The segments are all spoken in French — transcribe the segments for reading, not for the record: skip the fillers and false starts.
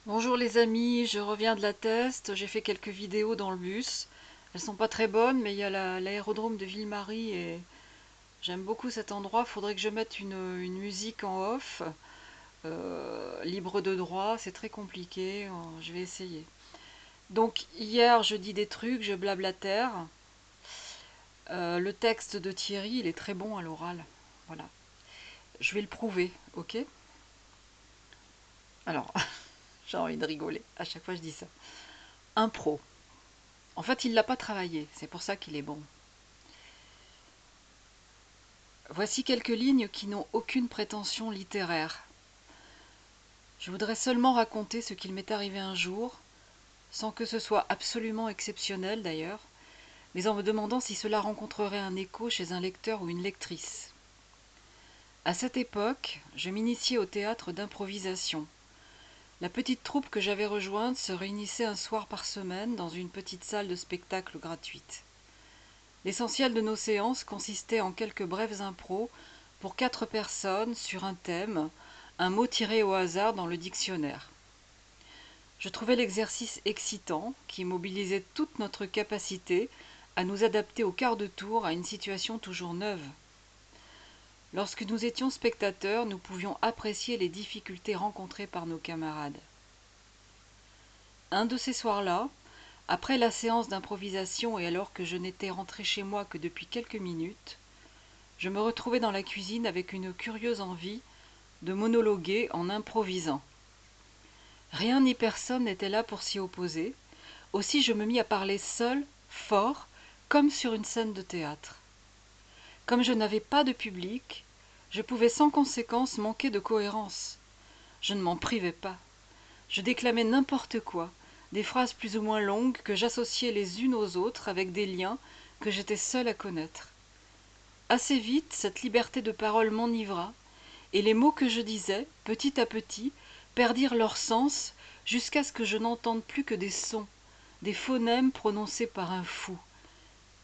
Bonjour les amis, je reviens de la test, j'ai fait quelques vidéos dans le bus. Elles sont pas très bonnes, mais il y a l'aérodrome de Ville-Marie et j'aime beaucoup cet endroit. Faudrait que je mette une musique en off, libre de droit, c'est très compliqué, je vais essayer. Donc hier je dis des trucs, je blablatère. Le texte de Thierry, il est très bon à l'oral. Voilà. Je vais le prouver, ok? Alors, j'ai envie de rigoler, à chaque fois je dis ça. Impro. En fait, il l'a pas travaillé, c'est pour ça qu'il est bon. Voici quelques lignes qui n'ont aucune prétention littéraire. Je voudrais seulement raconter ce qu'il m'est arrivé un jour, sans que ce soit absolument exceptionnel d'ailleurs, mais en me demandant si cela rencontrerait un écho chez un lecteur ou une lectrice. À cette époque, je m'initiais au théâtre d'improvisation. La petite troupe que j'avais rejointe se réunissait un soir par semaine dans une petite salle de spectacle gratuite. L'essentiel de nos séances consistait en quelques brèves impros pour 4 personnes sur un thème, un mot tiré au hasard dans le dictionnaire. Je trouvais l'exercice excitant, qui mobilisait toute notre capacité à nous adapter au quart de tour à une situation toujours neuve. Lorsque nous étions spectateurs, nous pouvions apprécier les difficultés rencontrées par nos camarades. Un de ces soirs-là, après la séance d'improvisation et alors que je n'étais rentré chez moi que depuis quelques minutes, je me retrouvais dans la cuisine avec une curieuse envie de monologuer en improvisant. Rien ni personne n'était là pour s'y opposer, aussi je me mis à parler seul, fort, comme sur une scène de théâtre. Comme je n'avais pas de public, je pouvais sans conséquence manquer de cohérence. Je ne m'en privais pas. Je déclamais n'importe quoi, des phrases plus ou moins longues que j'associais les unes aux autres avec des liens que j'étais seule à connaître. Assez vite, cette liberté de parole m'enivra, et les mots que je disais, petit à petit, perdirent leur sens jusqu'à ce que je n'entende plus que des sons, des phonèmes prononcés par un fou.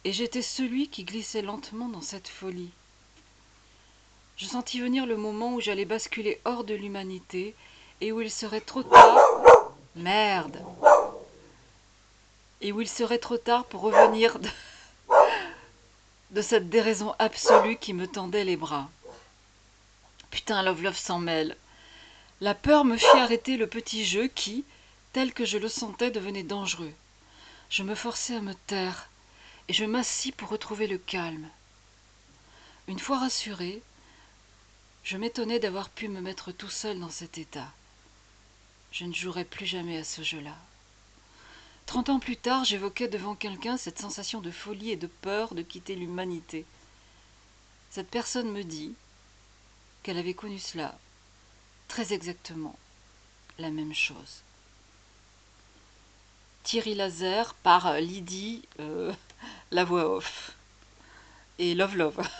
Et j'étais celui qui glissait lentement dans cette folie. Je sentis venir le moment où j'allais basculer hors de l'humanité et où il serait trop tard. Merde! Et où il serait trop tard pour revenir de cette déraison absolue qui me tendait les bras. Putain, Love Love s'en mêle. La peur me fit arrêter le petit jeu qui, tel que je le sentais, devenait dangereux. Je me forçai à me taire, et je m'assis pour retrouver le calme. Une fois rassuré, je m'étonnais d'avoir pu me mettre tout seul dans cet état. Je ne jouerai plus jamais à ce jeu-là. 30 ans plus tard, j'évoquais devant quelqu'un cette sensation de folie et de peur de quitter l'humanité. Cette personne me dit qu'elle avait connu cela, très exactement la même chose. Thierry Laser par Lydie, la voix off. Et Love Love.